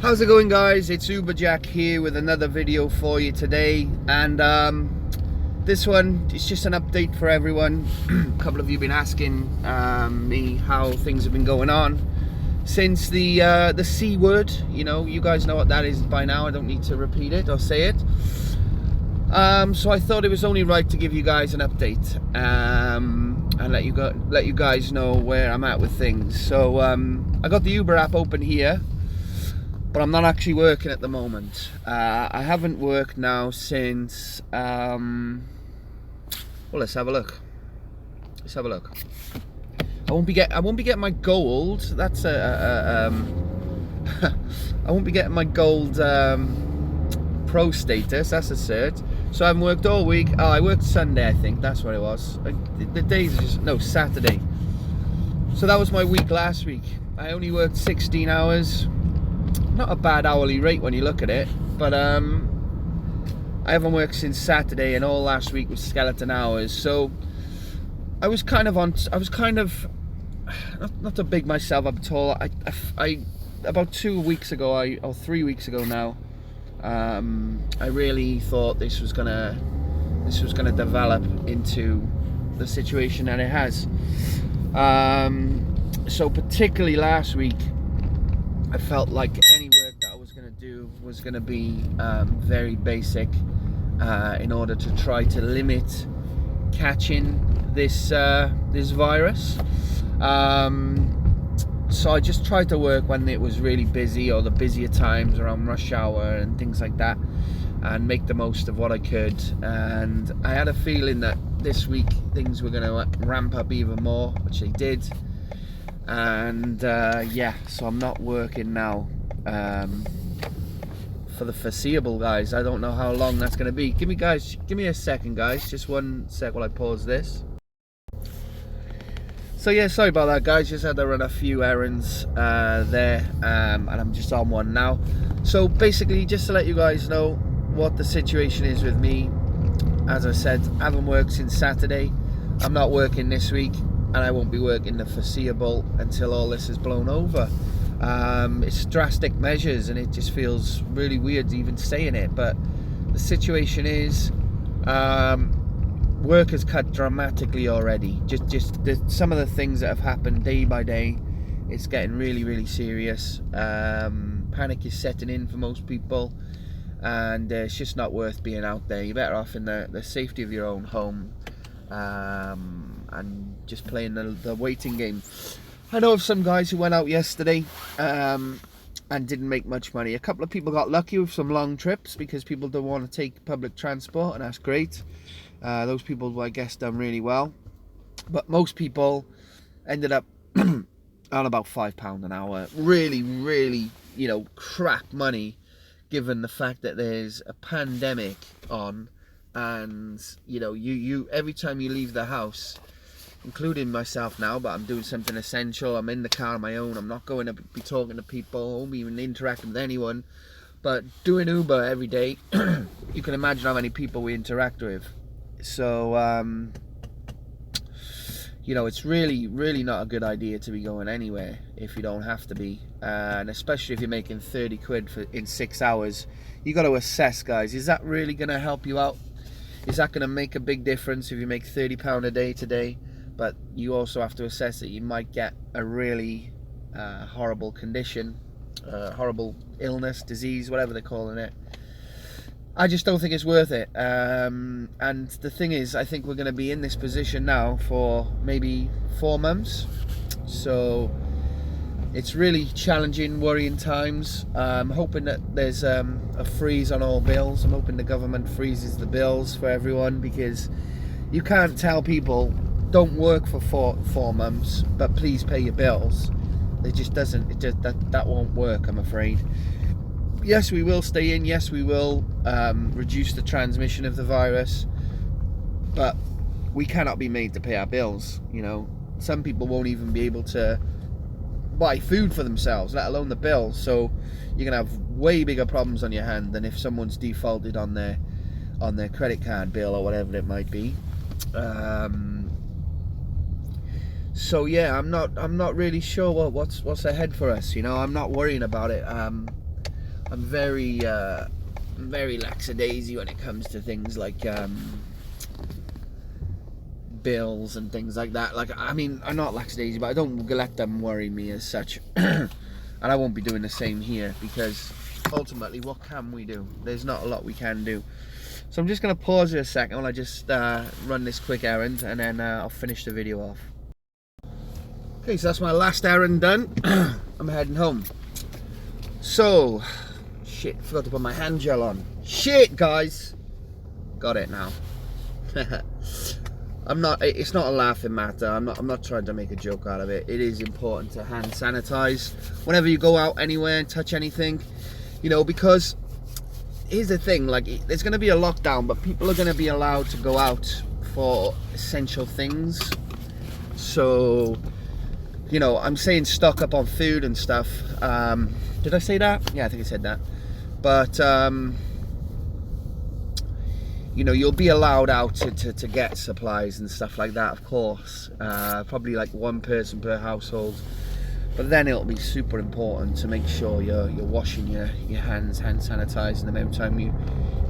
How's it going, guys? It's Uberjack here with another video for you today, and this one is just an update for everyone. A couple of you have been asking me how things have been going on since the C word. You know, you guys know what that is by now. I don't need to repeat it or say it. So I thought it was only right to give you guys an update and let you guys know where I'm at with things. So I got the Uber app open here, but I'm not actually working at the moment. I haven't worked now since well, let's have a look. I won't be getting my gold. That's I won't be getting my gold pro status. That's a cert. So I haven't worked all week. Oh, I worked Sunday, I think. That's what it was. The days are just Saturday. So that was my week last week. I only worked 16 hours. Not a bad hourly rate when you look at it, but I haven't worked since Saturday, and all last week was skeleton hours. So I was kind of not to big myself up at all. I about 2 weeks ago, or 3 weeks ago now, I really thought this was gonna develop into the situation that it has. So particularly last week, I felt like any work that I was going to do was going to be very basic in order to try to limit catching this virus. So I just tried to work when it was really busy, or the busier times around rush hour and things like that, and make the most of what I could. And I had a feeling that this week things were going to ramp up even more, which they did. And yeah, so I'm not working now for the foreseeable, guys. I don't know how long that's going to be. Give me a second, guys. Just one sec while I pause this. So yeah, sorry about that, guys. Just had to run a few errands there, and I'm just on one now. So basically, just to let you guys know what the situation is with me. As I said, I haven't worked since Saturday. I'm not working this week, and I won't be working the foreseeable until all this is blown over. It's drastic measures, and it just feels really weird even saying it, but the situation is work has cut dramatically already. Just some of the things that have happened day by day, it's getting really serious. Panic is setting in for most people, and it's just not worth being out there. You're better off in the safety of your own home, and just playing the waiting game. I know of some guys who went out yesterday and didn't make much money. A couple of people got lucky with some long trips because people don't want to take public transport, and that's great. Those people, I guess, done really well. But most people ended up on about £5 an hour. Really, you know, crap money, given the fact that there's a pandemic on, and you know, you every time you leave the house, including myself now, but I'm doing something essential, I'm in the car on my own, I'm not going to be talking to people, I won't be even interacting with anyone, but doing Uber every day, you can imagine how many people we interact with. So you know, it's really not a good idea to be going anywhere if you don't have to be, and especially if you're making 30 quid in 6 hours. You got to assess, guys, is that really going to help you out? Is that going to make a big difference if you make £30 a day today? But you also have to assess that you might get a really horrible condition, horrible illness, disease, whatever they're calling it. I just don't think it's worth it. And the thing is, I think we're going to be in this position now for maybe 4 months. So it's really challenging, worrying times. I'm hoping that there's a freeze on all bills. I'm hoping the government freezes the bills for everyone, because you can't tell people don't work for four months, but please pay your bills. It just doesn't. That won't work, I'm afraid. Yes, we will stay in. Yes, we will reduce the transmission of the virus, but we cannot be made to pay our bills. You know, some people won't even be able to buy food for themselves, let alone the bills. So you're gonna have way bigger problems on your hand than if someone's defaulted on their credit card bill or whatever it might be. So yeah, I'm not really sure what's ahead for us. You know, I'm not worrying about it. I'm very lackadaisy when it comes to things like bills and things like that. Like, I mean, I'm not lackadaisy, but I don't let them worry me as such. And I won't be doing the same here, because ultimately, what can we do? There's not a lot we can do. So I'm just going to pause for a second while I just run this quick errand, and then I'll finish the video off. Okay, so that's my last errand done. I'm heading home. So, shit, forgot to put my hand gel on. Shit, guys. Got it now. It's not a laughing matter. I'm not trying to make a joke out of it. It is important to hand sanitize whenever you go out anywhere and touch anything, you know, because here's the thing, like, there's going to be a lockdown, but people are going to be allowed to go out for essential things. So, you know, I'm saying stock up on food and stuff. Did I say that? Yeah, I think I said that. But you know, you'll be allowed out to get supplies and stuff like that, of course. Probably like one person per household. But then it'll be super important to make sure you're washing your hands, hand sanitizing them every time you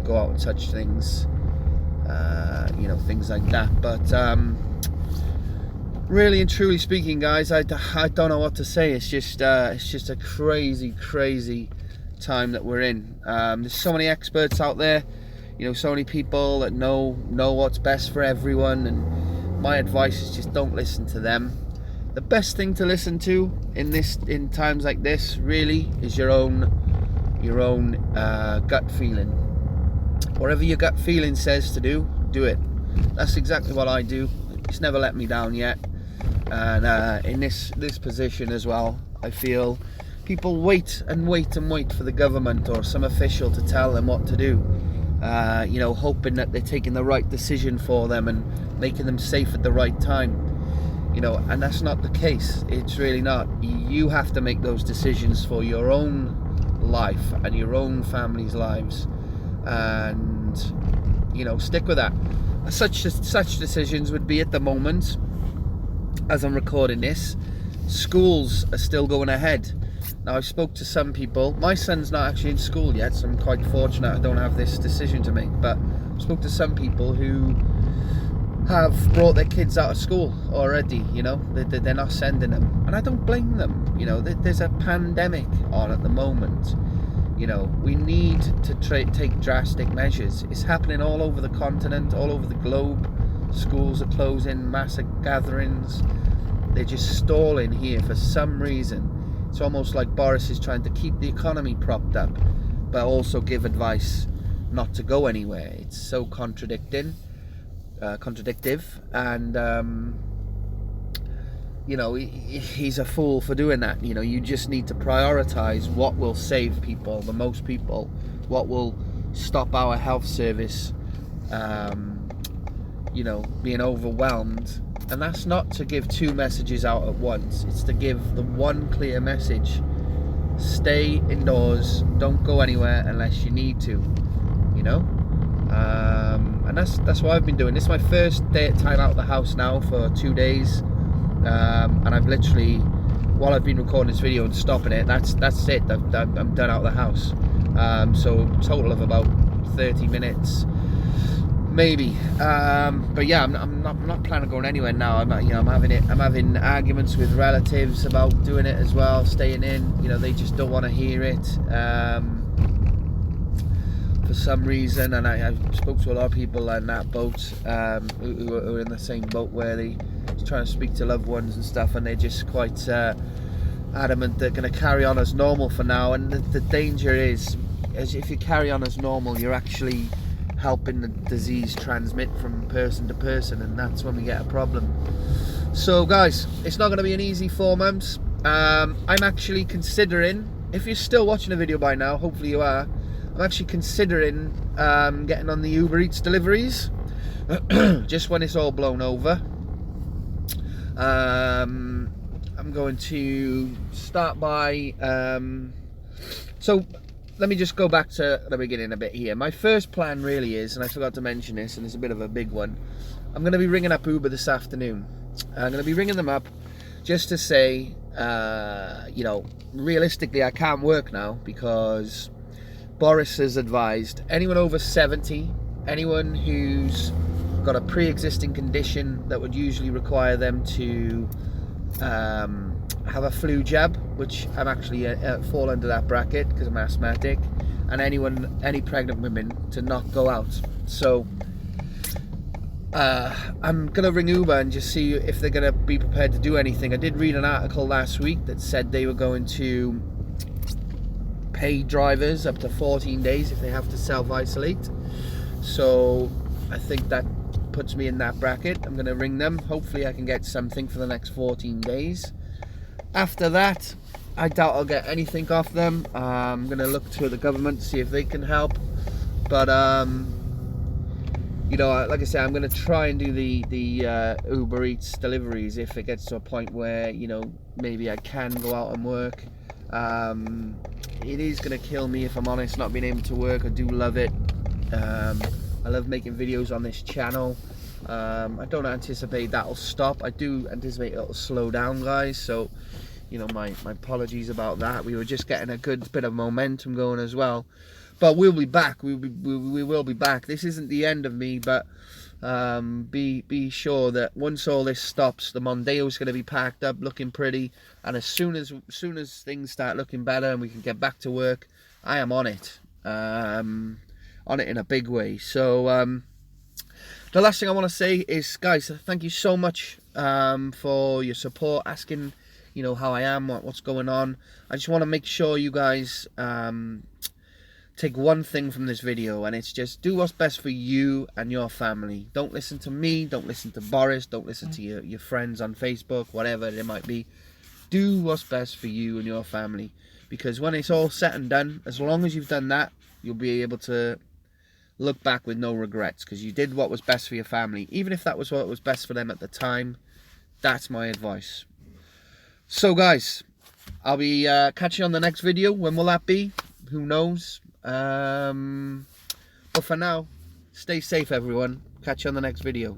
go out and touch things. You know, things like that. But really and truly speaking, guys, I don't know what to say. It's just a crazy time that we're in. There's so many experts out there. You know, so many people that know what's best for everyone, and my advice is just don't listen to them. The best thing to listen to in times like this really is your own gut feeling. Whatever your gut feeling says to do it. That's exactly what I do. It's never let me down yet. And in this position as well, I feel people wait for the government or some official to tell them what to do. You know, hoping that they're taking the right decision for them and making them safe at the right time. You know, and that's not the case. It's really not. You have to make those decisions for your own life and your own family's lives, and you know, stick with that. Such decisions would be, at the moment, as I'm recording this, schools are still going ahead. Now, I spoke to some people. My son's not actually in school yet, so I'm quite fortunate I don't have this decision to make. But I spoke to some people who have brought their kids out of school already. You know, they're not sending them, and I don't blame them. You know, there's a pandemic on at the moment. You know, we need to take drastic measures. It's happening all over the continent, all over the globe. Schools are closing, massive gatherings. They're just stalling here for some reason. It's almost like Boris is trying to keep the economy propped up, but also give advice not to go anywhere. It's so contradictive, and you know, he's a fool for doing that. You know, you just need to prioritize what will save people, the most people, what will stop our health service, you know, being overwhelmed. And that's not to give two messages out at once. It's to give the one clear message. Stay indoors. Don't go anywhere unless you need to. You know? And that's what I've been doing. This is my first time out of the house now for 2 days. And I've literally, while I've been recording this video and stopping it, that's it. I'm done out of the house. So total of about 30 minutes. Maybe, but yeah, I'm not planning on going anywhere now. I'm having arguments with relatives about doing it as well, staying in. You know, they just don't want to hear it for some reason. And I spoke to a lot of people in that boat who are in the same boat, where they're trying to speak to loved ones and stuff, and they're just quite adamant they're going to carry on as normal for now. And the danger is if you carry on as normal, you're actually helping the disease transmit from person to person, and that's when we get a problem. So guys, it's not going to be an easy 4 months. I'm actually considering, if you're still watching the video by now, hopefully you are, I'm actually considering getting on the Uber Eats deliveries just when it's all blown over. I'm going to start by so let me just go back to the beginning a bit here. My first plan really is, and I forgot to mention this, and it's a bit of a big one, I'm going to be ringing up Uber this afternoon. I'm going to be ringing them up just to say, you know, realistically I can't work now because Boris has advised anyone over 70, anyone who's got a pre-existing condition that would usually require them to have a flu jab, which I'm actually fall under that bracket because I'm asthmatic, and any pregnant women to not go out. So I'm gonna ring Uber and just see if they're gonna be prepared to do anything. I did read an article last week that said they were going to pay drivers up to 14 days if they have to self-isolate. So I think that puts me in that bracket. I'm gonna ring them. Hopefully I can get something for the next 14 days. After that, I doubt I'll get anything off them. I'm gonna look to the government to see if they can help. But you know, like I said, I'm gonna try and do the Uber Eats deliveries if it gets to a point where, you know, maybe I can go out and work. It is gonna kill me, if I'm honest, not being able to work. I do love it. I love making videos on this channel. I don't anticipate that'll stop. I do anticipate it'll slow down, guys, so you know, my apologies about that. We were just getting a good bit of momentum going as well, but we'll be back. We will be back. This isn't the end of me, but be sure that once all this stops, the Mondeo is going to be packed up, looking pretty, and as soon as things start looking better and we can get back to work, I am on it in a big way. So the last thing I want to say is, guys, thank you so much for your support, asking, you know, how I am, what's going on. I just want to make sure you guys take one thing from this video, and it's just do what's best for you and your family. Don't listen to me, don't listen to Boris, don't listen to your friends on Facebook, whatever it might be. Do what's best for you and your family, because when it's all said and done, as long as you've done that, you'll be able to look back with no regrets, because you did what was best for your family, even if that was what was best for them at the time. That's my advice. So guys, I'll be catching you on the next video. When will that be? Who knows? But for now, stay safe everyone. Catch you on the next video.